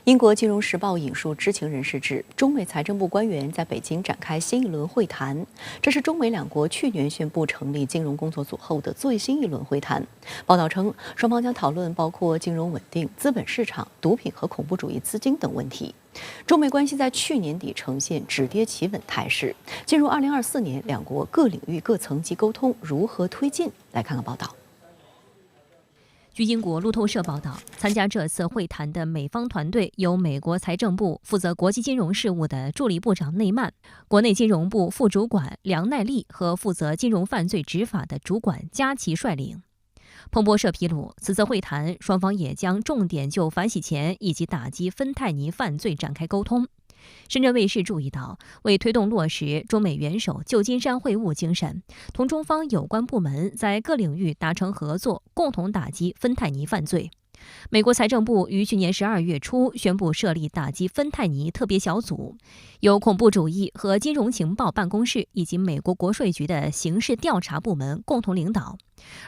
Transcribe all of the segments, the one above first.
英国金融时报引述知情人士指，中美财政部官员在北京展开新一轮会谈，这是中美两国去年宣布成立金融工作组后的最新一轮会谈。报道称，双方将讨论包括金融稳定、资本市场、毒品和恐怖主义资金等问题。中美关系在去年底呈现止跌企稳态势，进入2024年，两国各领域各层级沟通如何推进？来看看报道。据英国路透社报道，参加这次会谈的美方团队由美国财政部负责国际金融事务的助理部长内曼、国内金融部副主管梁奈利和负责金融犯罪执法的主管加奇率领。彭博社披露，此次会谈双方也将重点就反洗钱以及打击芬太尼犯罪展开沟通。深圳卫视注意到，为推动落实中美元首旧金山会晤精神，同中方有关部门在各领域达成合作，共同打击芬太尼犯罪。美国财政部于去年12月初宣布设立打击芬太尼特别小组，由恐怖主义和金融情报办公室以及美国国税局的刑事调查部门共同领导。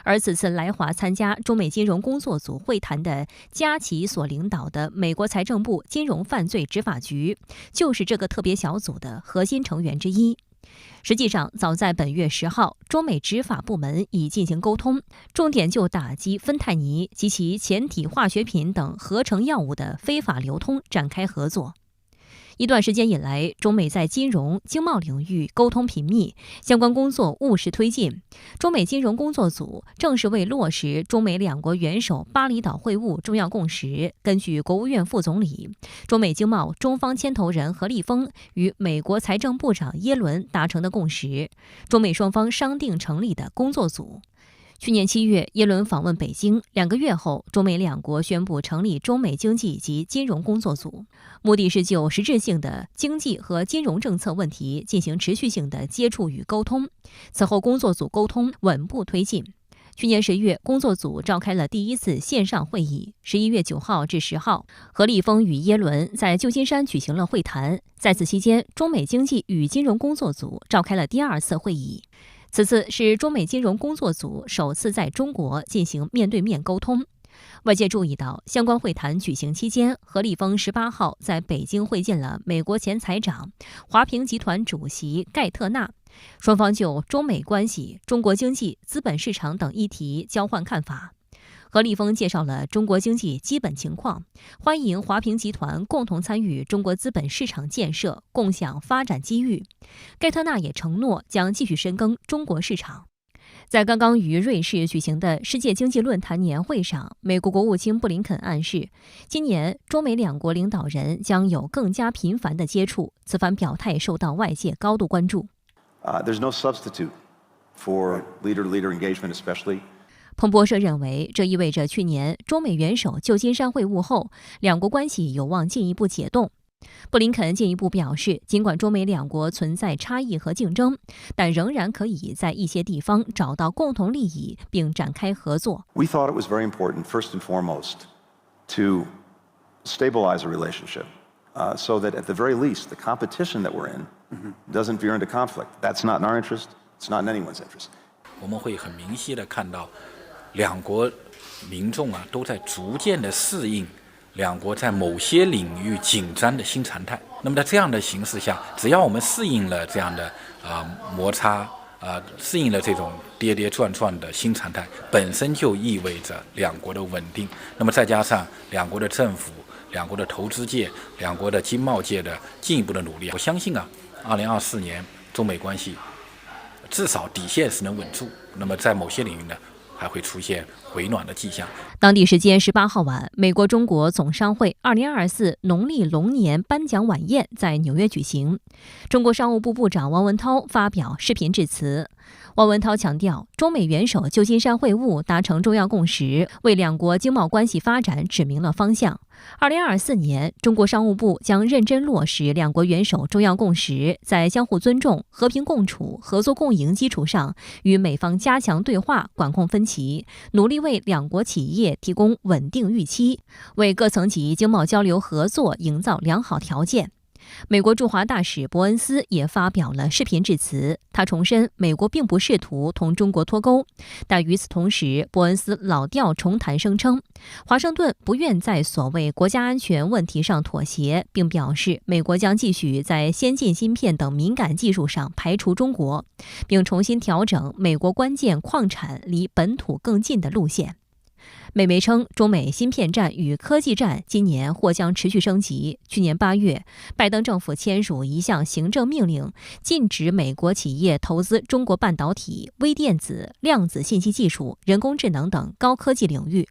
而此次来华参加中美金融工作组会谈的加奇所领导的美国财政部金融犯罪执法局，就是这个特别小组的核心成员之一。实际上，早在本月10号，中美执法部门已进行沟通，重点就打击芬太尼及其前体化学品等合成药物的非法流通展开合作。一段时间以来，中美在金融、经贸领域沟通频密，相关工作务实推进。中美金融工作组正是为落实中美两国元首巴厘岛会晤重要共识，根据国务院副总理、中美经贸中方牵头人何立峰与美国财政部长耶伦达成的共识，中美双方商定成立的工作组。去年7月，耶伦访问北京，2个月后，中美两国宣布成立中美经济及金融工作组，目的是就实质性的经济和金融政策问题进行持续性的接触与沟通。此后，工作组沟通稳步推进。去年10月，工作组召开了第一次线上会议。11月9号至10号，何立峰与耶伦在旧金山举行了会谈。在此期间，中美经济与金融工作组召开了第2次会议。此次是中美金融工作组首次在中国进行面对面沟通。外界注意到，相关会谈举行期间，何立峰18号在北京会见了美国前财长、华平集团主席盖特纳，双方就中美关系、中国经济、资本市场等议题交换看法。何立峰介绍了中国经济基本情况，欢迎华平集团共同参与中国资本市场建设，共享发展机遇。盖特纳也承诺将继续深耕中国市场。在刚刚于瑞士举行的世界经济论坛年会上，美国国务卿布林肯暗示，今年中美两国领导人将有更加频繁的接触。此番表态受到外界高度关注。There's no substitute for leader-to-leader engagement, especially.彭博社认为，这意味着去年中美元首旧金山会晤后，两国关系有望进一步解冻。布林肯进一步表示，尽管中美两国存在差异和竞争，但仍然可以在一些地方找到共同利益，并展开合作。We thought it was very important, first and foremost, to stabilize a relationship, so that at the very least, the competition that we're in doesn't veer into conflict. That's not in our interest. It's not in anyone's interest. 我们会很明晰地看到，两国民众都在逐渐地适应两国在某些领域紧张的新常态。那么在这样的形势下，只要我们适应了这样的摩擦，适应了这种跌跌撞撞的新常态，本身就意味着两国的稳定。那么再加上两国的政府、两国的投资界、两国的经贸界的进一步的努力，我相信2024年中美关系至少底线是能稳住。那么在某些领域呢，还会出现回暖的迹象。当地时间18号晚，美国中国总商会2024农历龙年颁奖晚宴在纽约举行。中国商务部部长王文涛发表视频致辞。王文涛强调，中美元首旧金山会晤达成重要共识，为两国经贸关系发展指明了方向。2024年，中国商务部将认真落实两国元首重要共识，在相互尊重、和平共处、合作共赢基础上，与美方加强对话，管控分歧，努力为两国企业提供稳定预期，为各层级经贸交流合作营造良好条件。美国驻华大使伯恩斯也发表了视频致辞，他重申美国并不试图同中国脱钩，但与此同时，伯恩斯老调重弹，声称华盛顿不愿在所谓国家安全问题上妥协，并表示美国将继续在先进芯片等敏感技术上排除中国，并重新调整美国关键矿产离本土更近的路线。美媒称，中美芯片战与科技战今年或将持续升级。去年8月，拜登政府签署一项行政命令，禁止美国企业投资中国半导体、微电子、量子信息技术、人工智能等高科技领域。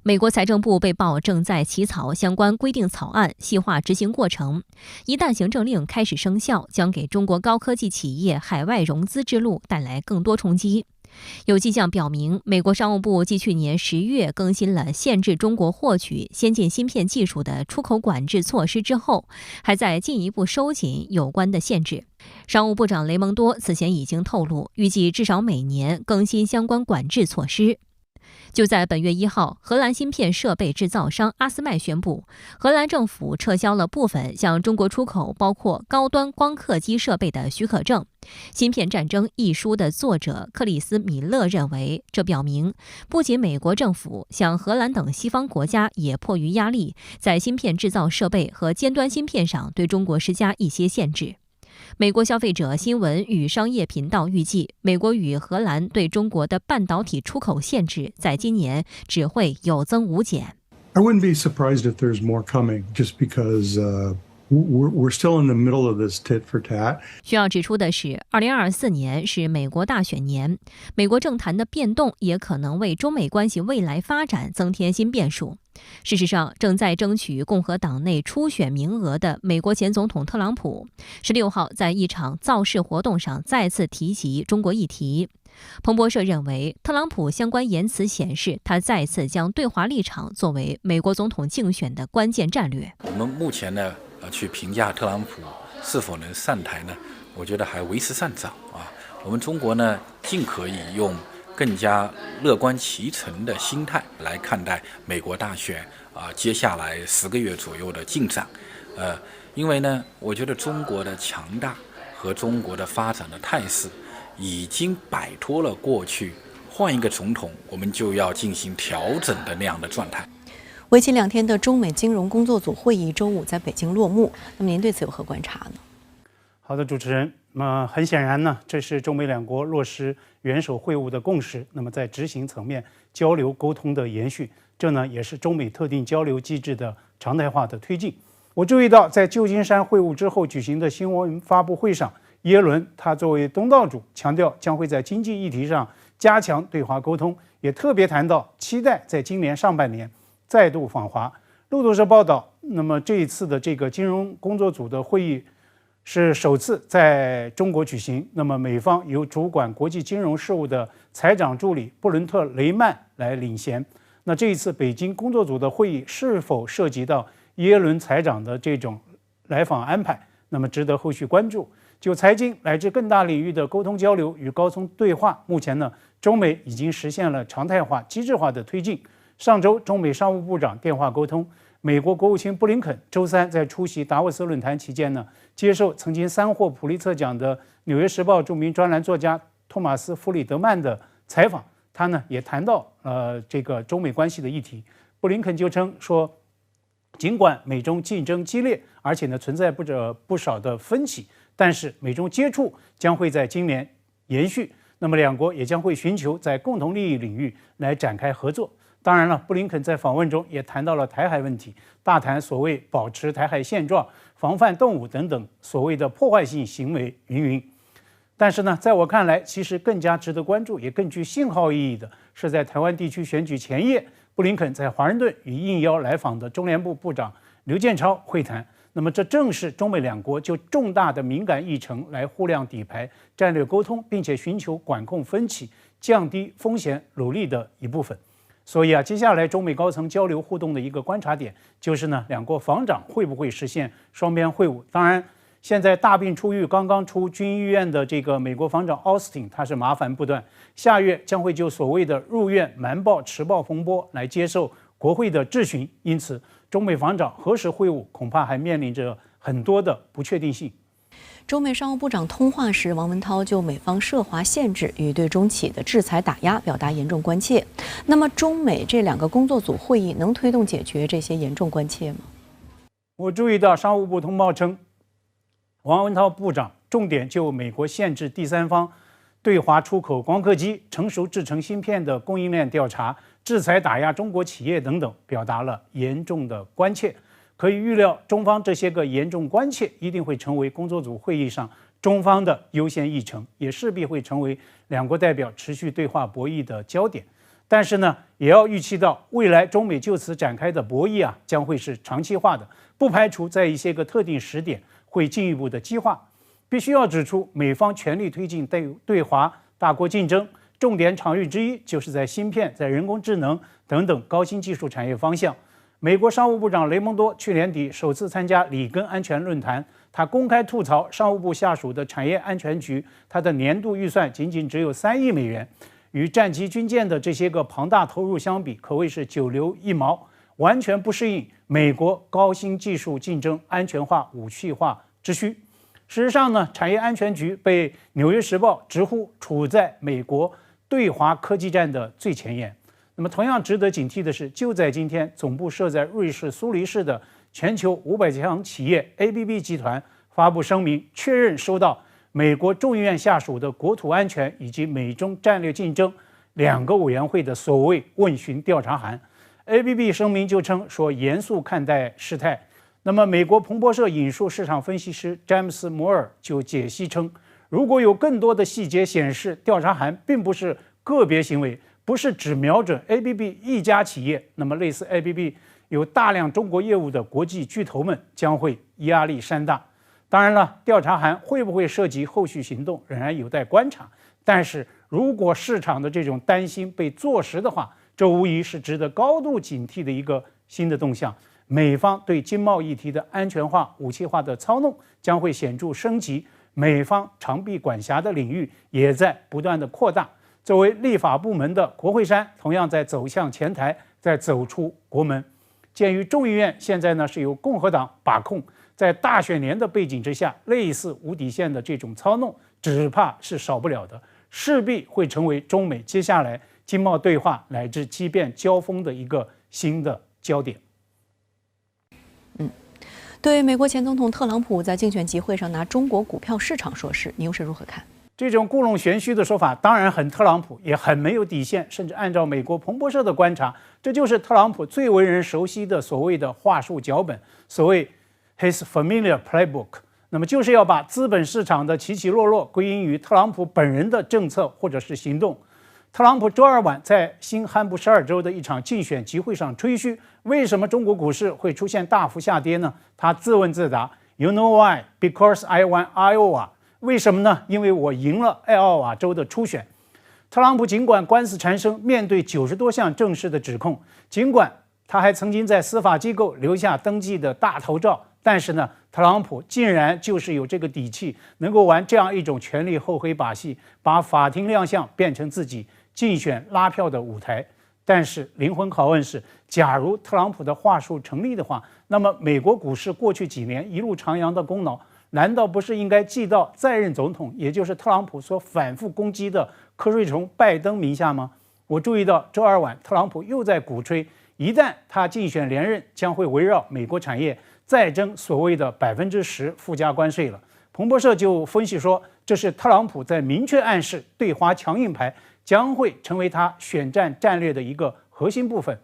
美国财政部被曝正在起草相关规定草案，细化执行过程。一旦行政令开始生效，将给中国高科技企业海外融资之路带来更多冲击。有迹象表明，美国商务部继去年10月更新了限制中国获取先进芯片技术的出口管制措施之后，还在进一步收紧有关的限制。商务部长雷蒙多此前已经透露，预计至少每年更新相关管制措施。就在本月1号，荷兰芯片设备制造商阿斯麦宣布，荷兰政府撤销了部分向中国出口包括高端光刻机设备的许可证。《芯片战争》一书的作者克里斯·米勒认为，这表明不仅美国政府，像荷兰等西方国家也迫于压力，在芯片制造设备和尖端芯片上对中国施加一些限制。美国消费者新闻与商业频道预计，美国与荷兰对中国的半导体出口限制在今年只会有增无减。I wouldn't be surprised if there's more coming, just because we're still in the middle of this tit for tat. 需要指出的是，2024年是美国大选年，美国政坛的变动也可能为中美关系未来发展增添新变数。事实上，正在争取共和党内初选名额的美国前总统特朗普16号在一场造势活动上再次提及中国议题。彭博社认为，特朗普相关言辞显示，他再次将对华立场作为美国总统竞选的关键战略。我们目前呢，去评价特朗普是否能上台呢，我觉得还为时尚早啊。我们中国呢，尽可以用更加乐观其成的心态来看待美国大选接下来10个月左右的进展。因为呢，我觉得中国的强大和中国的发展的态势已经摆脱了过去换一个总统我们就要进行调整的那样的状态。为期2天的中美金融工作组会议周五在北京落幕，那么您对此有何观察呢？好的，主持人，很显然呢，这是中美两国落实元首会晤的共识，那么在执行层面交流沟通的延续，这呢也是中美特定交流机制的常态化的推进。我注意到，在旧金山会晤之后举行的新闻发布会上，耶伦他作为东道主，强调将会在经济议题上加强对华沟通，也特别谈到期待在今年上半年再度访华。路透社报道，那么这一次的这个金融工作组的会议是首次在中国举行，那么美方由主管国际金融事务的财长助理布伦特·雷曼来领衔。那这一次北京工作组的会议是否涉及到耶伦财长的这种来访安排，那么值得后续关注。就财经乃至更大领域的沟通交流与高层对话，目前呢，中美已经实现了常态化、机制化的推进。上周，中美商务部长电话沟通。美国国务卿布林肯周三在出席达沃斯论坛期间呢，接受曾经3获普利策奖的《纽约时报》著名专栏作家托马斯·弗里德曼的采访，他呢也谈到这个中美关系的议题。布林肯就称说，尽管美中竞争激烈，而且呢存在不少的分歧，但是美中接触将会在今年延续，那么两国也将会寻求在共同利益领域来展开合作。当然了，布林肯在访问中也谈到了台海问题，大谈所谓保持台海现状、防范动武等等所谓的破坏性行为云云。但是呢，在我看来，其实更加值得关注，也更具信号意义的是，在台湾地区选举前夜，布林肯在华盛顿与应邀来访的中联部部长刘建超会谈。那么这正是中美两国就重大的敏感议程来互谅底牌、战略沟通，并且寻求管控分歧、降低风险努力的一部分。所以接下来中美高层交流互动的一个观察点就是呢，两国防长会不会实现双边会晤？当然，现在大病初愈，刚刚出军医院的这个美国防长奥斯汀，他是麻烦不断，下月将会就所谓的入院瞒报、迟报风波来接受国会的质询，因此中美防长何时会晤，恐怕还面临着很多的不确定性。中美商务部长通话时，王文涛就美方涉华限制与对中企的制裁打压表达严重关切。那么，中美这2个工作组会议能推动解决这些严重关切吗？我注意到商务部通报称，王文涛部长重点就美国限制第三方对华出口光刻机、成熟制程芯片的供应链调查、制裁打压中国企业等等，表达了严重的关切。可以预料，中方这些个严重关切一定会成为工作组会议上中方的优先议程，也势必会成为2国代表持续对话博弈的焦点。但是呢，也要预期到未来中美就此展开的博弈将会是长期化的，不排除在一些个特定时点会进一步的激化。必须要指出，美方全力推进对华大国竞争，重点场域之一就是在芯片、在人工智能等等高新技术产业方向。美国商务部长雷蒙多去年底首次参加里根安全论坛，他公开吐槽商务部下属的产业安全局，它的年度预算仅仅只有3亿美元，与战机军舰的这些个庞大投入相比，可谓是九牛一毛，完全不适应美国高新技术竞争、安全化、武器化之需。事实上呢，产业安全局被《纽约时报》直呼处在美国对华科技战的最前沿。那么，同样值得警惕的是，就在今天，总部设在瑞士苏黎世的全球500强企业 ABB 集团发布声明，确认收到美国众议院下属的国土安全以及美中战略竞争2个委员会的所谓问询调查函。ABB 声明就称说，严肃看待事态。那么，美国彭博社引述市场分析师詹姆斯·摩尔就解析称，如果有更多的细节显示，调查函并不是个别行为，不是只瞄准 ABB 一家企业，那么类似 ABB 有大量中国业务的国际巨头们将会压力山大。当然了，调查函会不会涉及后续行动，仍然有待观察。但是如果市场的这种担心被坐实的话，这无疑是值得高度警惕的一个新的动向。美方对经贸议题的安全化、武器化的操弄将会显著升级，美方长臂管辖的领域也在不断的扩大。作为立法部门的国会山，同样在走向前台，在走出国门。鉴于众议院现在呢是由共和党把控，在大选年的背景之下，类似无底线的这种操弄，只怕是少不了的，势必会成为中美接下来经贸对话乃至激辩交锋的一个新的焦点。对美国前总统特朗普在竞选集会上拿中国股票市场说事，你又是如何看？这种故弄玄虚的说法当然很特朗普，也很没有底线，甚至按照美国彭博社的观察，这就是特朗普最为人熟悉的所谓的话术脚本，所谓 his familiar playbook。 那么就是要把资本市场的起起落落归因于特朗普本人的政策或者是行动。特朗普周二晚在新罕布什尔州的一场竞选集会上吹嘘，为什么中国股市会出现大幅下跌呢？他自问自答 ：“You know why? Because I won Iowa。”为什么呢？因为我赢了爱奥瓦州的初选。特朗普尽管官司缠身，面对90多项正式的指控，尽管他还曾经在司法机构留下登记的大头照，但是呢，特朗普竟然就是有这个底气，能够玩这样一种权力厚黑把戏，把法庭亮相变成自己竞选拉票的舞台。但是灵魂拷问是，假如特朗普的话术成立的话，那么美国股市过去几年一路徜徉的功劳，难道不是应该记到在任总统，也就是特朗普所反复攻击的瞌睡虫拜登名下吗？我注意到周二晚特朗普又在鼓吹，一旦他竞选连任，将会围绕美国产业再征所谓的10%附加关税了。彭博社就分析说，这是特朗普在明确暗示对华强硬牌将会成为他选战战略的一个核心部分。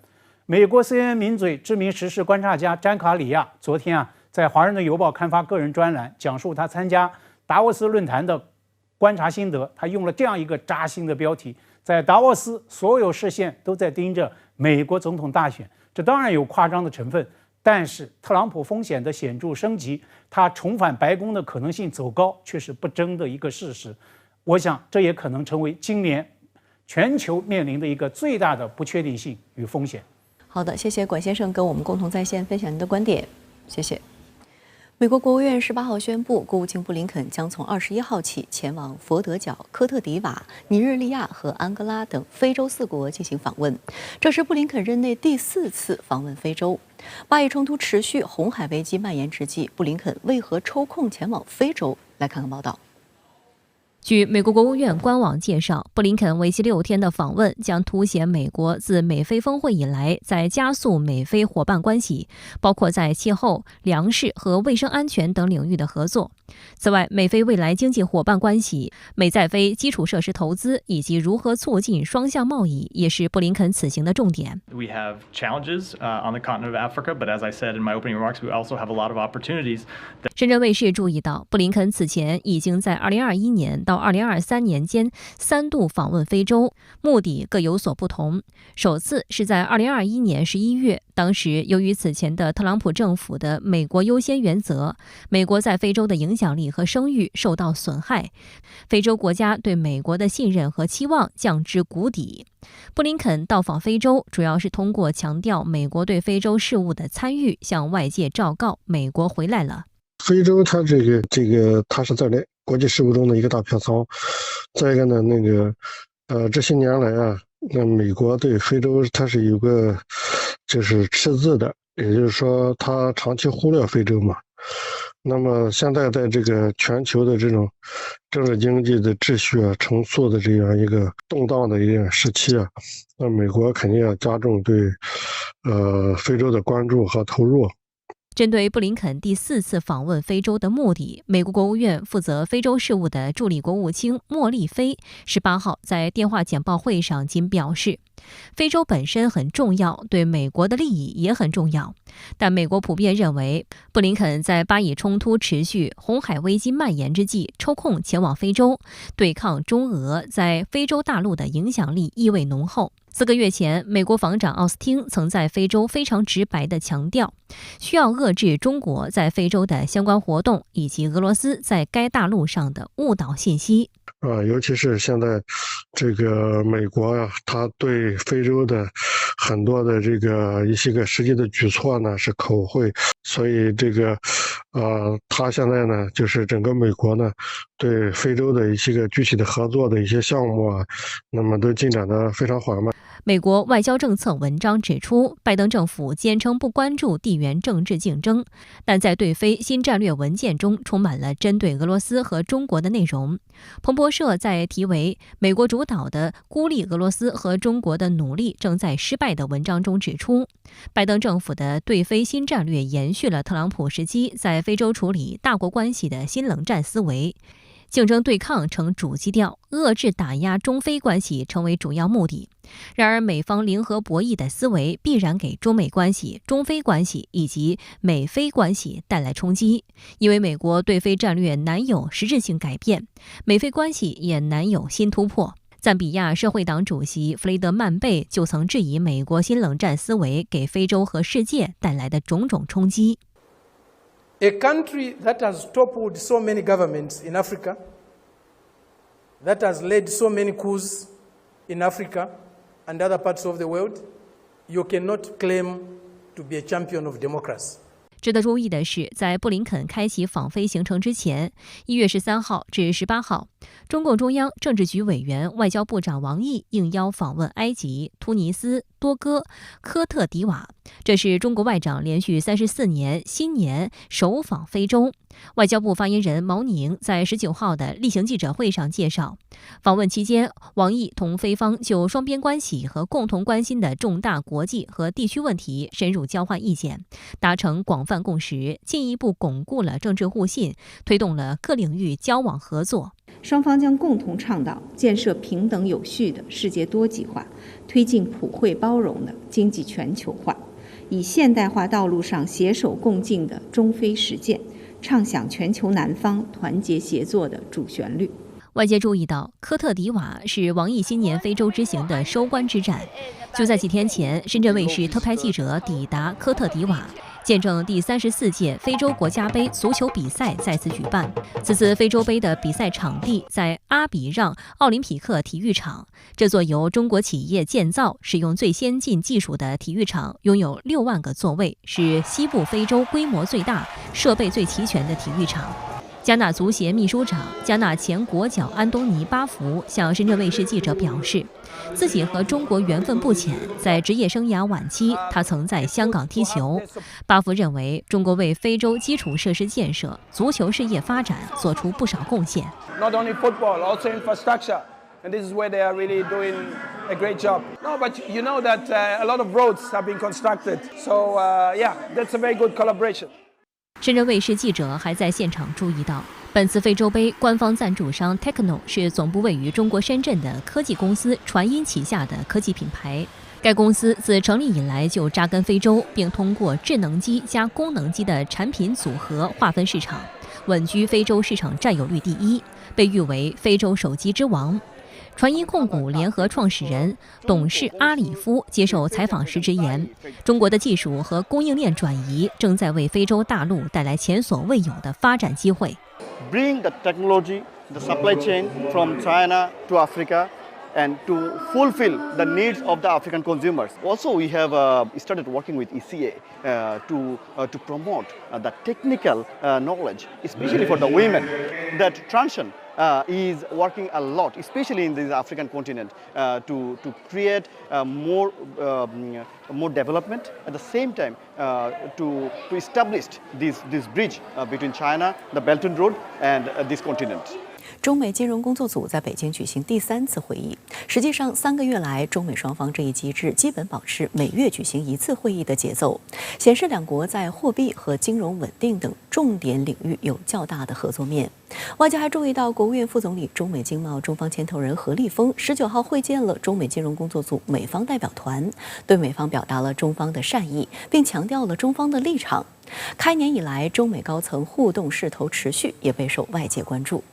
美国 CNN 名嘴知名时事观察家詹卡里亚昨天在《华盛顿邮报》刊发个人专栏，讲述他参加达沃斯论坛的观察心得。他用了这样一个扎心的标题：在达沃斯，所有视线都在盯着美国总统大选。这当然有夸张的成分，但是特朗普风险的显著升级，他重返白宫的可能性走高，却是不争的一个事实。我想，这也可能成为今年全球面临的一个最大的不确定性与风险。好的，谢谢管先生跟我们共同在线分享您的观点，谢谢。美国国务院18号宣布，国务卿布林肯将从21号起前往佛得角、科特迪瓦、尼日利亚和安哥拉等非洲4国进行访问。这是布林肯任内第4次访问非洲。巴以冲突持续、红海危机蔓延之际，布林肯为何抽空前往非洲？来看看报道。据美国国务院官网介绍，布林肯为期6天的访问将凸显美国自美非峰会以来在加速美非伙伴关系，包括在气候、粮食和卫生安全等领域的合作。此外，美非未来经济伙伴关系、美在非基础设施投资以及如何促进双向贸易，也是布林肯此行的重点。We have challenges on the continent of Africa, but as I said in my opening remarks, we also have a lot of opportunities. 深圳卫视注意到，布林肯此前已经在2021年到2023年间3度访问非洲，目的各有所不同。首次是在2021年11月，当时由于此前的特朗普政府的美国优先原则，美国在非洲的影响力和声誉受到损害，非洲国家对美国的信任和期望降至谷底。布林肯到访非洲，主要是通过强调美国对非洲事务的参与，向外界昭告美国回来了。非洲它它是在国际事务中的一个大票仓。再一个呢，这些年来啊，那美国对非洲它是有个就是赤字的，也就是说它长期忽略非洲嘛。那么现在在这个全球的这种政治经济的秩序啊重塑的这样一个动荡的一个时期啊，那美国肯定要加重对非洲的关注和投入。针对布林肯第4次访问非洲的目的，美国国务院负责非洲事务的助理国务卿莫利菲18号在电话简报会上仅表示，非洲本身很重要，对美国的利益也很重要。但美国普遍认为，布林肯在巴以冲突持续、红海危机蔓延之际抽空前往非洲，对抗中俄在非洲大陆的影响力意味浓厚。4个月前，美国防长奥斯汀曾在非洲非常直白地强调，需要遏制中国在非洲的相关活动，以及俄罗斯在该大陆上的误导信息。尤其是现在这个美国啊，他对非洲的很多的一些个实际的举措呢是口惠，所以他现在呢就是整个美国呢对非洲的一些个具体的合作的一些项目啊，那么都进展得非常缓慢。美国外交政策文章指出，拜登政府坚称不关注地缘政治竞争，但在对非新战略文件中充满了针对俄罗斯和中国的内容。彭博社在题为“美国主导的孤立俄罗斯和中国的努力正在失败”的文章中指出，拜登政府的对非新战略延续了特朗普时期在非洲处理大国关系的新冷战思维。竞争对抗成主基调，遏制打压中非关系成为主要目的。然而，美方零和博弈的思维必然给中美关系、中非关系以及美非关系带来冲击，因为美国对非战略难有实质性改变，美非关系也难有新突破。赞比亚社会党主席弗雷德曼贝就曾质疑美国新冷战思维给非洲和世界带来的种种冲击。A country that has toppled so many governments in Africa, that has led so many coups in Africa and other parts of the world, you cannot claim to be a champion of democracy. 值得注意的是，在布林肯开启访非行程之前，1月13号至18号，中共中央政治局委员、外交部长王毅应邀访问埃及、突尼斯、多哥、科特迪瓦，这是中国外长连续34年新年首访非洲。外交部发言人毛宁在19号的例行记者会上介绍，访问期间，王毅同非方就双边关系和共同关心的重大国际和地区问题深入交换意见，达成广泛共识，进一步巩固了政治互信，推动了各领域交往合作。双方将共同倡导建设平等有序的世界多极化，推进普惠包容的经济全球化，以现代化道路上携手共进的中非实践，唱响全球南方团结协作的主旋律。外界注意到，科特迪瓦是王毅新年非洲之行的收官之战。就在几天前，深圳卫视特派记者抵达科特迪瓦，见证第34届非洲国家杯足球比赛再次举办。此次非洲杯的比赛场地在阿比让奥林匹克体育场，这座由中国企业建造、使用最先进技术的体育场，拥有6万个座位，是西部非洲规模最大、设备最齐全的体育场。加纳足协秘书长、加纳前国脚安东尼·巴福向深圳卫视记者表示，自己和中国缘分不浅，在职业生涯晚期，他曾在香港踢球。巴福认为，中国为非洲基础设施建设、足球事业发展做出不少贡献。Not only football, also infrastructure. And this is where they are really doing a great job. No, but you know that a lot of roads have been constructed. So, yeah, that's a very good collaboration. 深圳卫视记者还在现场注意到，本次非洲杯官方赞助商 Techno 是总部位于中国深圳的科技公司传音旗下的科技品牌。该公司自成立以来就扎根非洲，并通过智能机加功能机的产品组合划分市场，稳居非洲市场占有率第一，被誉为非洲手机之王。传音控股联合创始人、董事阿里夫接受采访时直言，中国的技术和供应链转移正在为非洲大陆带来前所未有的发展机会。Bring the technology, the supply chain from China to Africa, and to fulfill the needs of the African consumers. Also, we have started working with ECA to promote the technical knowledge, especially for the women. That transition is working a lot, especially in the African continent, to create more development. At the same time, to establish this bridge between China, the Belt and Road, and this continent. 中美金融工作组在北京举行第3次会议。实际上，3个月来，中美双方这一机制基本保持每月举行1次会议的节奏，显示两国在货币和金融稳定等重点领域有较大的合作面。外界还注意到，国务院副总理、中美经贸中方牵头人何立峰19号会见了中美金融工作组美方代表团，对美方表达了中方的善意，并强调了中方的立场。开年以来，中美高层互动势头持续，也备受外界关注。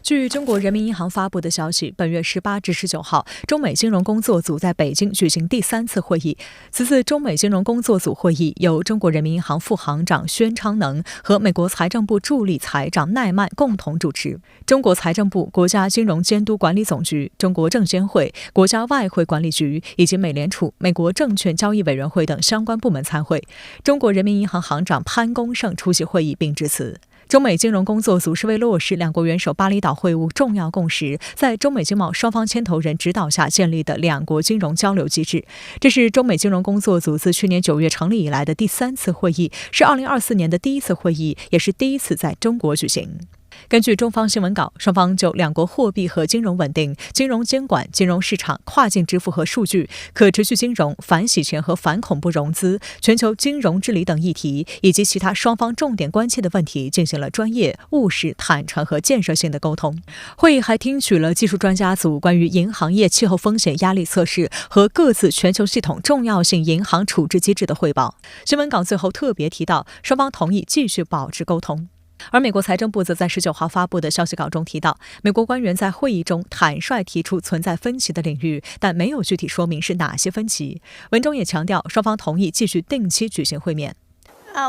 据中国人民银行发布的消息，本月18至19号，中美金融工作组在北京举行第3次会议。此次中美金融工作组会议由中国人民银行副行长宣昌能和美国财政部助理财长奈曼共同主持。中国财政部、国家金融监督管理总局、中国证监会、国家外汇管理局以及美联储、美国证券交易委员会等相关部门参会。中国人民银行行长潘功胜出席会议并致辞。中美金融工作组是为落实两国元首巴厘岛会晤重要共识，在中美经贸双方牵头人指导下建立的两国金融交流机制。这是中美金融工作组自去年9月成立以来的第3次会议，是2024年的第1次会议，也是第1次在中国举行。根据中方新闻稿，双方就两国货币和金融稳定、金融监管、金融市场、跨境支付和数据、可持续金融、反洗钱和反恐怖融资、全球金融治理等议题，以及其他双方重点关切的问题，进行了专业、务实、坦诚和建设性的沟通。会议还听取了技术专家组关于银行业气候风险压力测试和各自全球系统重要性银行处置机制的汇报。新闻稿最后特别提到，双方同意继续保持沟通。而美国财政部则在19号发布的消息稿中提到，美国官员在会议中坦率提出存在分歧的领域，但没有具体说明是哪些分歧。文中也强调，双方同意继续定期举行会面。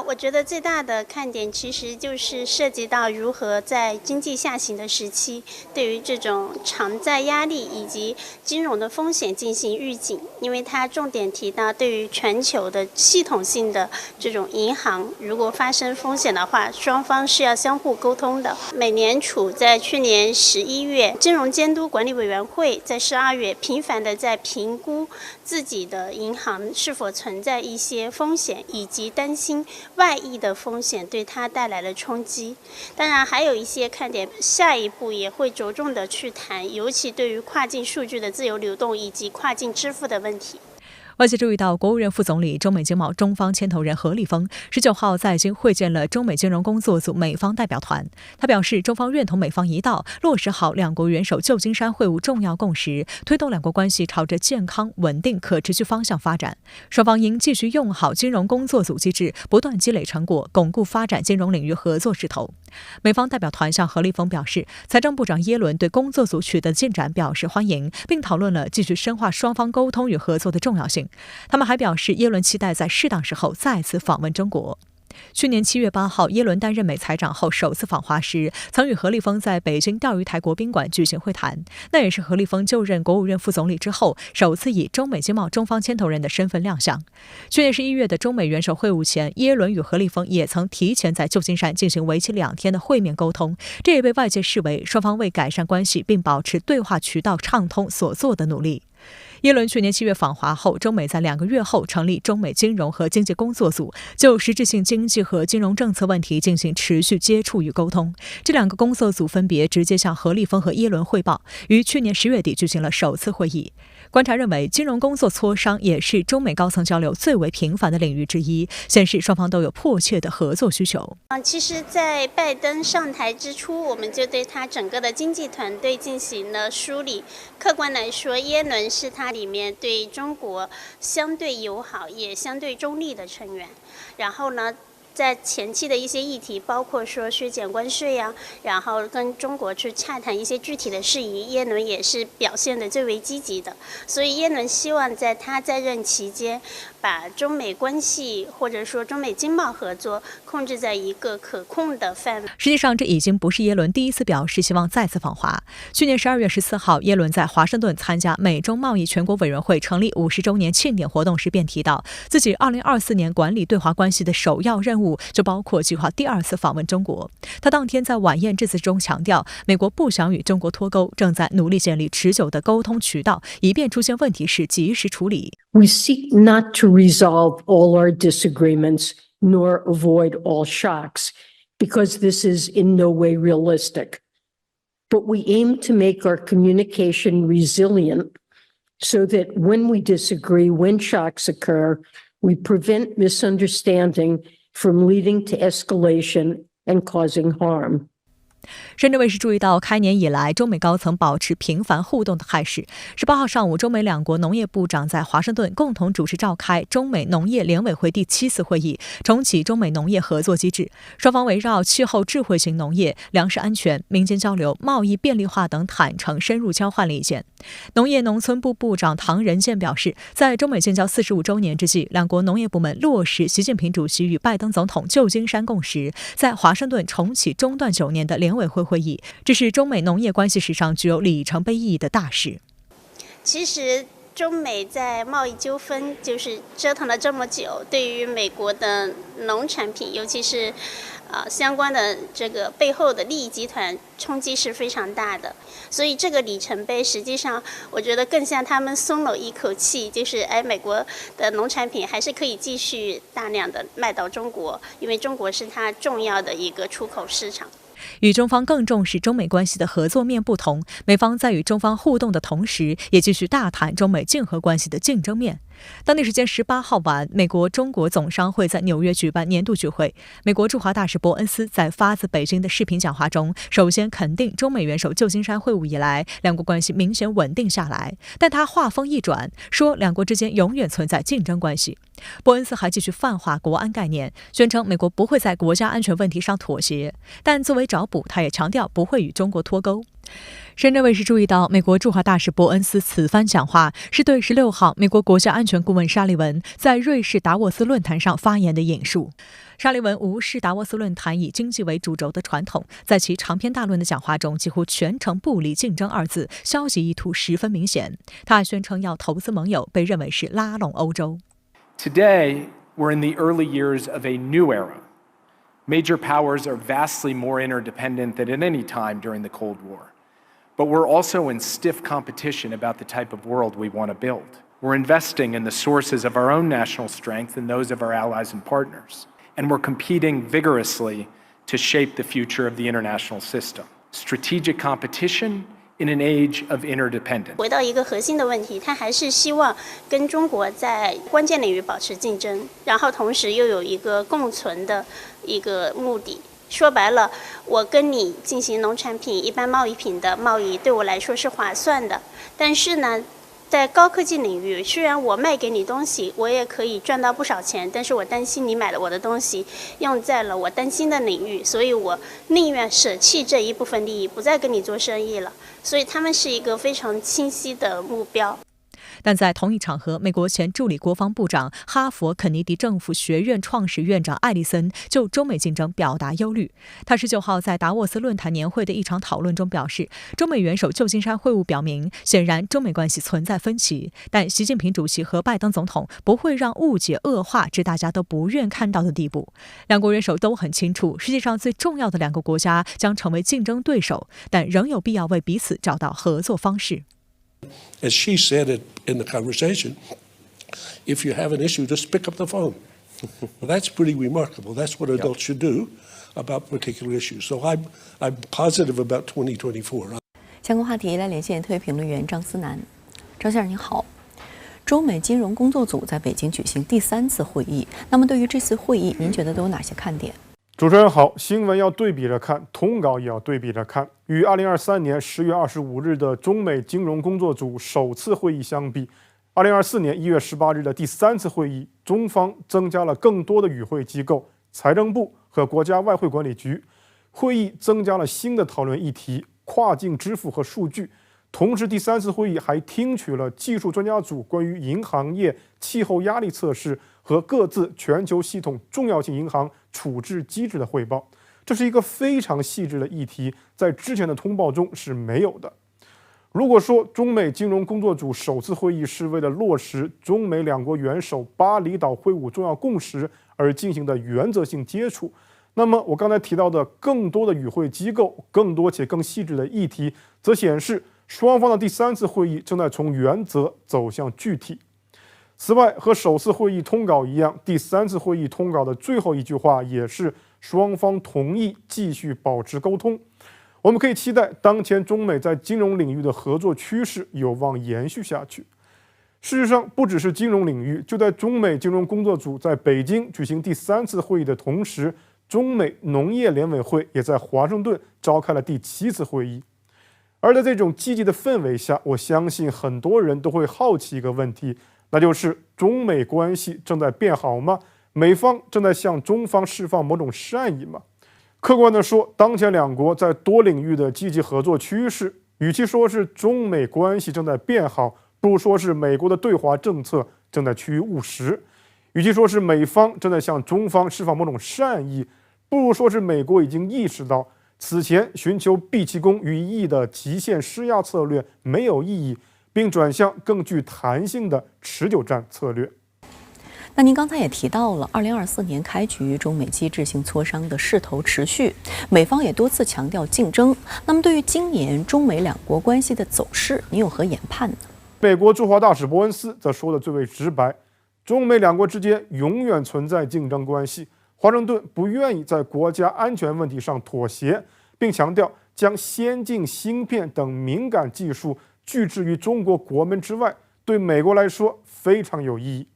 我觉得最大的看点其实就是涉及到如何在经济下行的时期，对于这种偿债压力以及金融的风险进行预警。因为它重点提到，对于全球的系统性的这种银行，如果发生风险的话，双方是要相互沟通的。美联储在去年11月，金融监督管理委员会在12月频繁的在评估自己的银行是否存在一些风险，以及担心外溢的风险对它带来了冲击。当然还有一些看点，下一步也会着重的去谈，尤其对于跨境数据的自由流动以及跨境支付的问题。外界注意到，国务院副总理、中美经贸中方牵头人何立峰19号在京会见了中美金融工作组美方代表团。他表示，中方愿同美方一道，落实好两国元首旧金山会晤重要共识，推动两国关系朝着健康、稳定、可持续方向发展。双方应继续用好金融工作组机制，不断积累成果，巩固发展金融领域合作势头。美方代表团向何立峰表示，财政部长耶伦对工作组取得进展表示欢迎，并讨论了继续深化双方沟通与合作的重要性。他们还表示，耶伦期待在适当时候再次访问中国。去年7月8号，耶伦担任美财长后首次访华时，曾与何立峰在北京钓鱼台国宾馆举行会谈。那也是何立峰就任国务院副总理之后，首次以中美经贸中方牵头人的身份亮相。去年11月的中美元首会晤前，耶伦与何立峰也曾提前在旧金山进行为期2天的会面沟通，这也被外界视为双方为改善关系并保持对话渠道畅通所做的努力。耶伦去年7月访华后，中美在2个月后成立中美金融和经济工作组，就实质性经济和金融政策问题进行持续接触与沟通。这2个工作组分别直接向何立峰和耶伦汇报，于去年10月底举行了首次会议。观察认为，金融工作磋商也是中美高层交流最为频繁的领域之一，显示双方都有迫切的合作需求。其实，在拜登上台之初，我们就对他整个的经济团队进行了梳理。客观来说，耶伦是他里面对中国相对友好也相对中立的成员。然后呢，在前期的一些议题，包括说削减关税呀，然后跟中国去洽谈一些具体的事宜，耶伦也是表现得最为积极的。所以耶伦希望在他在任期间，把中美关系或者说中美经贸合作控制在一个可控的范围。实际上，这已经不是耶伦第一次表示希望再次访华。去年12月14号，耶伦在华盛顿参加美中贸易全国委员会成立50周年庆典活动时便提到，自己2024年管理对华关系的首要任务就包括计划第2次访问中国。他当天在晚宴致辞中强调，美国不想与中国脱钩，正在努力建立持久的沟通渠道，以便出现问题时及时处理。We seek not to resolve all our disagreements nor avoid all shocks, because this is in no way realistic. But we aim to make our communication resilient so that when we disagree, when shocks occur, we prevent misunderstanding from leading to escalation and causing harm. 深圳卫视注意到，开年以来中美高层保持频繁互动的态势。18号上午，中美2国农业部长在华盛顿共同主持召开中美农业联委会第7次会议，重启中美农业合作机制。双方围绕气候智慧型农业、粮食安全、民间交流、贸易便利化等坦诚深入交换了意见。农业农村部部长唐仁健表示，在中美建交45周年之际，2国农业部门落实习近平主席与拜登总统旧金山共识，在华盛顿重启中断9年的联委会会议，这是中美农业关系史上具有里程碑意义的大事。其实中美在贸易纠纷就是折腾了这么久，对于美国的农产品，尤其是相关的这个背后的利益集团冲击是非常大的。所以这个里程碑实际上我觉得更像他们松了一口气，就是美国的农产品还是可以继续大量的卖到中国，因为中国是它重要的一个出口市场。与中方更重视中美关系的合作面不同，美方在与中方互动的同时，也继续大谈中美竞合关系的竞争面。当地时间18号晚，美国中国总商会在纽约举办年度聚会。美国驻华大使伯恩斯在发自北京的视频讲话中，首先肯定中美元首旧金山会晤以来2国关系明显稳定下来，但他话锋一转，说2国之间永远存在竞争关系。伯恩斯还继续泛化国安概念，宣称美国不会在国家安全问题上妥协，但作为找补，他也强调不会与中国脱钩。深圳卫视注意到，美国驻华大使伯恩斯此番讲话是对16号美国国家安全顾问沙利文在瑞士达沃斯论坛上发言的引述。沙利文无视达沃斯论坛以经济为主轴的传统，在其长篇大论的讲话中几乎全程不离竞争2字，消极意图十分明显。他还宣称要投资盟友，被认为是拉拢欧洲。Today, we're in the early years of a new era. Major powers are vastly more interdependent than at any time during the Cold War. But we're also in stiff competition about the type of world we want to build. We're investing in the sources of our own national strength and those of our allies and partners. And we're competing vigorously to shape the future of the international system. Strategic competition in an age of interdependence. 回到一个核心的问题，他还是希望跟中国在关键领域保持竞争，然后同时又有一个共存的一个目的。说白了，我跟你进行农产品、一般贸易品的贸易，对我来说是划算的。但是呢，在高科技领域，虽然我卖给你东西，我也可以赚到不少钱，但是我担心你买了我的东西用在了我担心的领域，所以我宁愿舍弃这一部分利益，不再跟你做生意了。所以他们是一个非常清晰的目标。但在同一场合，美国前助理国防部长、哈佛肯尼迪政府学院创始院长艾利森就中美竞争表达忧虑。他19号在达沃斯论坛年会的一场讨论中表示，中美元首旧金山会晤表明，显然中美关系存在分歧，但习近平主席和拜登总统不会让误解恶化至大家都不愿看到的地步。两国元首都很清楚，世界上最重要的2个国家将成为竞争对手，但仍有必要为彼此找到合作方式。As she said it in the conversation, if you have an issue, just pick up the phone. Well, that's pretty remarkable. That's what adults should do about particular issues. So I'm positive about 2024. 相关话题来连线特约评论员张思南。张先生您好。中美金融工作组在北京举行第3次会议，那么对于这次会议，您觉得都有哪些看点？主持人好，新闻要对比着看，通稿也要对比着看。与2023年10月25日的中美金融工作组首次会议相比，2024年1月18日的第3次会议，中方增加了更多的与会机构，财政部和国家外汇管理局。会议增加了新的讨论议题，跨境支付和数据。同时，第3次会议还听取了技术专家组关于银行业气候压力测试和各自全球系统重要性银行处置机制的汇报。这是一个非常细致的议题，在之前的通报中是没有的。如果说中美金融工作组首次会议是为了落实中美2国元首巴厘岛会晤重要共识而进行的原则性接触，那么我刚才提到的更多的与会机构、更多且更细致的议题，则显示双方的第3次会议正在从原则走向具体。此外，和首次会议通稿一样，第3次会议通稿的最后一句话也是双方同意继续保持沟通。我们可以期待当前中美在金融领域的合作趋势有望延续下去。事实上，不只是金融领域，就在中美金融工作组在北京举行第3次会议的同时，中美农业联委会也在华盛顿召开了第7次会议。而在这种积极的氛围下，我相信很多人都会好奇一个问题，那就是中美关系正在变好吗？美方正在向中方释放某种善意吗？客观地说，当前2国在多领域的积极合作趋势，与其说是中美关系正在变好，不如说是美国的对华政策正在趋于务实；与其说是美方正在向中方释放某种善意，不如说是美国已经意识到此前寻求毕其功于一役的极限施压策略没有意义，并转向更具弹性的持久战策略。那您刚才也提到了2024年开局中美机制性磋商的势头持续，美方也多次强调竞争。那么对于今年中美2国关系的走势，您有何研判呢？美国驻华大使伯恩斯则说的最为直白，中美2国之间永远存在竞争关系，华盛顿不愿意在国家安全问题上妥协，并强调将先进芯片等敏感技术拒之于中国国门之外，对美国来说非常有意义。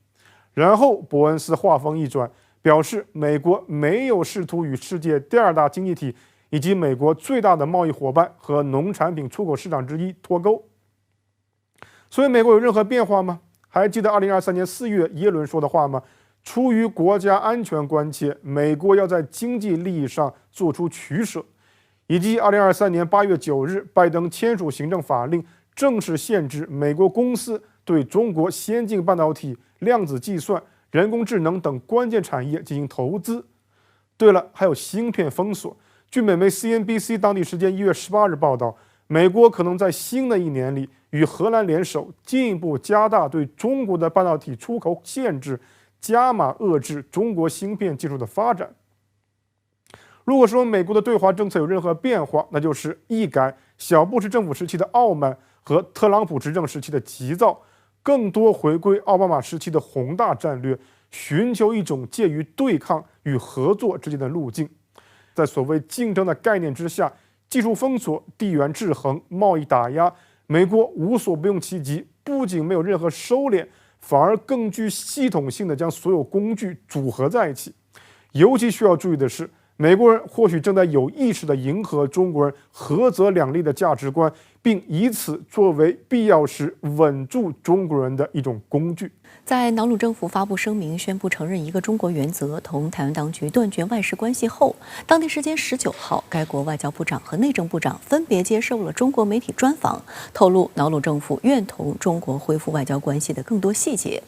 然后伯恩斯话锋一转，表示美国没有试图与世界第2大经济体以及美国最大的贸易伙伴和农产品出口市场之一脱钩。所以美国有任何变化吗？还记得2023年4月耶伦说的话吗？出于国家安全关切，美国要在经济利益上做出取舍。以及2023年8月9日拜登签署行政法令，正式限制美国公司对中国先进半导体、量子计算、人工智能等关键产业进行投资。对了，还有芯片封锁。据美媒 CNBC 当地时间1月18日报道，美国可能在新的一年里与荷兰联手，进一步加大对中国的半导体出口限制，加码遏制中国芯片技术的发展。如果说美国的对华政策有任何变化，那就是一改小布什政府时期的傲慢和特朗普执政时期的急躁，更多回归奥巴马时期的宏大战略，寻求一种介于对抗与合作之间的路径。在所谓竞争的概念之下，技术封锁、地缘制衡、贸易打压，美国无所不用其极，不仅没有任何收敛，反而更具系统性的将所有工具组合在一起。尤其需要注意的是，美国人或许正在有意识地迎合中国人合则两利的价值观，并以此作为必要时稳住中国人的一种工具。在瑙鲁政府发布声明宣布承认一个中国原则，同台湾当局断绝外事关系后，当地时间19号，该国外交部长和内政部长分别接受了中国媒体专访，透露瑙鲁政府愿同中国恢复外交关系的更多细节。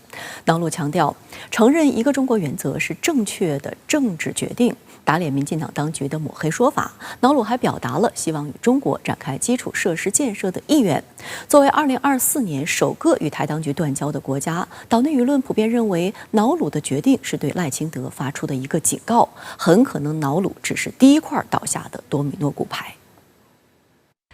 瑙鲁强调，承认一个中国原则是正确的政治决定，打脸民进党当局的抹黑说法。瑙鲁还表达了希望与中国展开基础设施建设的意愿。作为2024年首个与台当局断交的国家，岛内舆论普遍认为，瑙鲁的决定是对赖清德发出的一个警告，很可能瑙鲁只是第一块倒下的多米诺骨牌。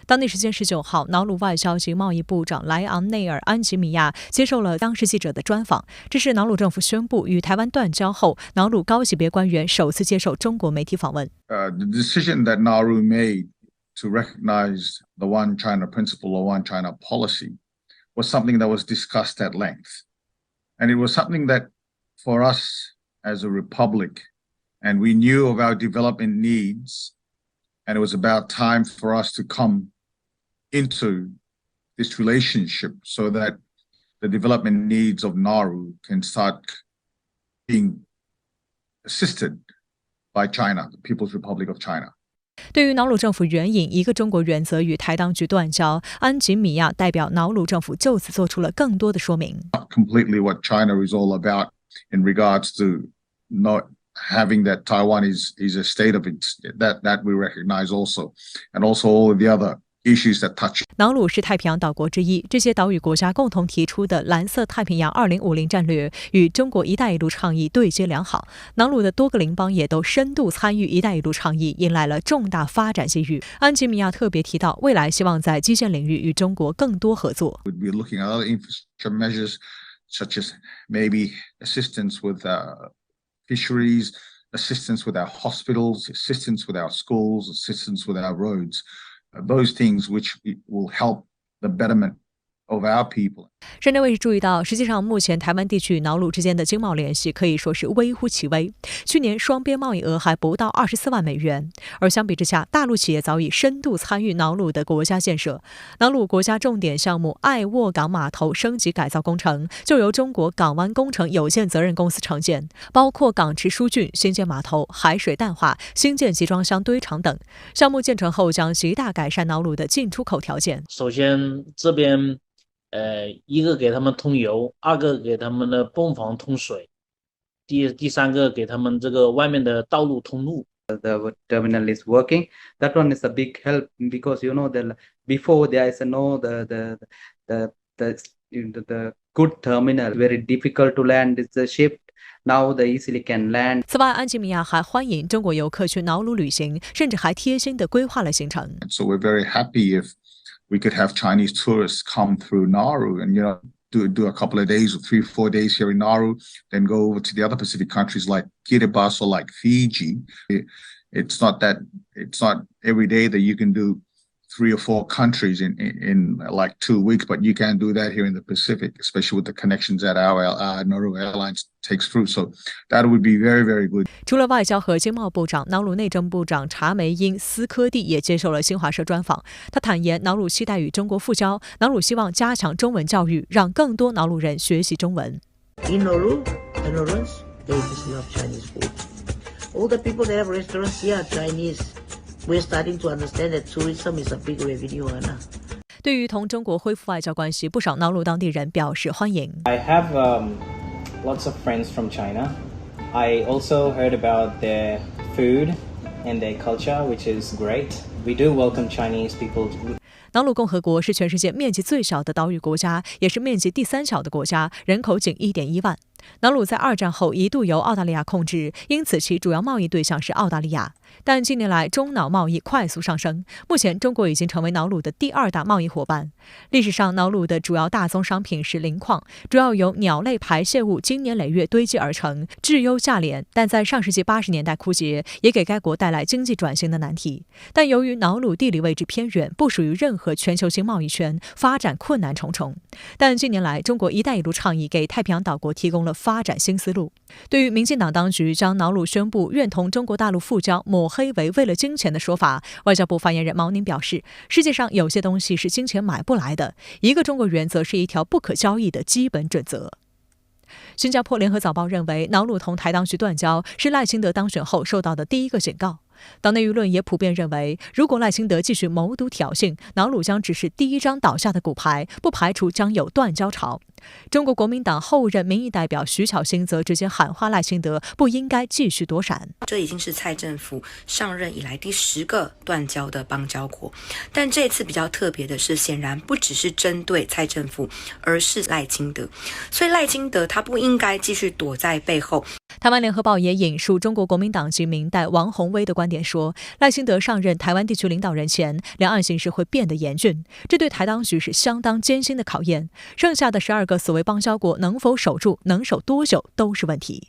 当地时间19号，瑙鲁外交及贸易部长莱昂内尔·安吉米亚接受了当事记者的专访。这是瑙鲁政府宣布与台湾断交后，瑙鲁高级别官员首次接受中国媒体访问。The decision that Nauru made to recognize the One China principle or One China policy was something that was discussed at length, and it was something that, for us as a republic, and we knew of our development needs, and it was about time for us to come into this relationship so that the development needs of Nauru can start being assisted by China, the People's Republic of China. 对于瑙鲁政府援引一个中国原则与台当局断交，安吉米亚代表瑙鲁政府就此做出了更多的说明。Completely what China is all about in regards to not having that Taiwan is a state of it, that we recognize also, and also all of the other issues that touch. 瑙鲁是太平洋岛国之一，这些岛屿国家共同提出的蓝色太平洋2050战略与中国一带一路倡议对接良好。瑙鲁的多个邻邦也都深度参与一带一路倡议，迎来了重大发展机遇。安吉米亚特别提到，未来希望在基建领域与中国更多合作。 We'd be looking at other infrastructure measures such as maybe assistance with fisheries, assistance with our hospitals, assistance with our schools, assistance with our roads. Those things which will help the betterment of our people. 深圳卫视注意到，实际上目前台湾地区与瑙鲁之间的经贸联系可以说是微乎其微。去年双边贸易额还不到24万美元，而相比之下，大陆企业早已深度参与瑙鲁的国家建设。瑙鲁国家重点项目爱沃港码头升级改造工程就由中国港湾工程有限责任公司承建，包括港池疏浚、新建码头、海水淡化、新建集装箱堆场等。项目建成后将极大改善瑙鲁的进出口条件。首先，这边一个给他们通油，二个给他们的泵房通水，第三个给他们这个外面的道路通路。The terminal is working. That one is a big help because you know that before there is the good terminal, very difficult to land is the ship. Now they easily can land. 此外，安吉米亚还欢迎中国游客去瑙鲁旅行，甚至还贴心地规划了行程。 So we're very happy if we could have Chinese tourists come through Nauru and, do a couple of days or 3-4 days here in Nauru, then go over to the other Pacific countries like Kiribati or like Fiji. It's not every day that you can do 3 or 4 countries in like 2 weeks, but you can do that here in the Pacific, especially with the connections that our Nauru Airlines takes through. So that would be very, very good. 除了外交和经贸部长，瑙鲁内政部长查梅因斯科蒂也接受了新华社专访。他坦言，瑙鲁期待与中国复交，瑙鲁希望加强中文教育，让更多瑙鲁人学习中文。In Nauru, the Nauruans, they love Chinese food. All the people that have restaurants here are Chinese. We're starting to understand that tourism is a big revenue earner. 对于同中国恢复外交关系，不少瑙鲁当地人表示欢迎。I have lots of friends from China. I also heard about their food and their culture, which is great. We do welcome Chinese people. 瑙鲁共和国是全世界面积最小的岛屿国家，也是面积第3小的国家，人口仅1.1万。瑙鲁在2战后一度由澳大利亚控制，因此其主要贸易对象是澳大利亚。但近年来中瑙贸易快速上升，目前中国已经成为瑙鲁的第2大贸易伙伴。历史上，瑙鲁的主要大宗商品是磷矿，主要由鸟类排泄物经年累月堆积而成，质优价廉，但在上世纪80年代枯竭，也给该国带来经济转型的难题。但由于瑙鲁地理位置偏远，不属于任何全球性贸易圈，发展困难重重。但近年来，中国“一带一路”倡议给太平洋岛国提供了和发展新思路。对于民进党当局将瑙鲁宣布愿同中国大陆复交抹黑为为了金钱的说法，外交部发言人毛宁表示，世界上有些东西是金钱买不来的，一个中国原则是一条不可交易的基本准则。新加坡联合早报认为，瑙鲁同台当局断交是赖清德当选后受到的第一个警告。党内舆论也普遍认为，如果赖清德继续谋独挑衅，瑙鲁将只是第一张倒下的骨牌，不排除将有断交潮。中国国民党后任民意代表徐巧芯则直接喊话赖清德不应该继续躲闪。这已经是蔡政府上任以来第10个断交的邦交国，但这次比较特别的是，显然不只是针对蔡政府，而是赖清德。所以赖清德他不应该继续躲在背后。台湾联合报也引述中国国民党籍民代王宏威的观点说，赖清德上任台湾地区领导人前，两岸形势会变得严峻，这对台当局是相当艰辛的考验。剩下的12个所谓邦交国能否守住，能守多久都是问题。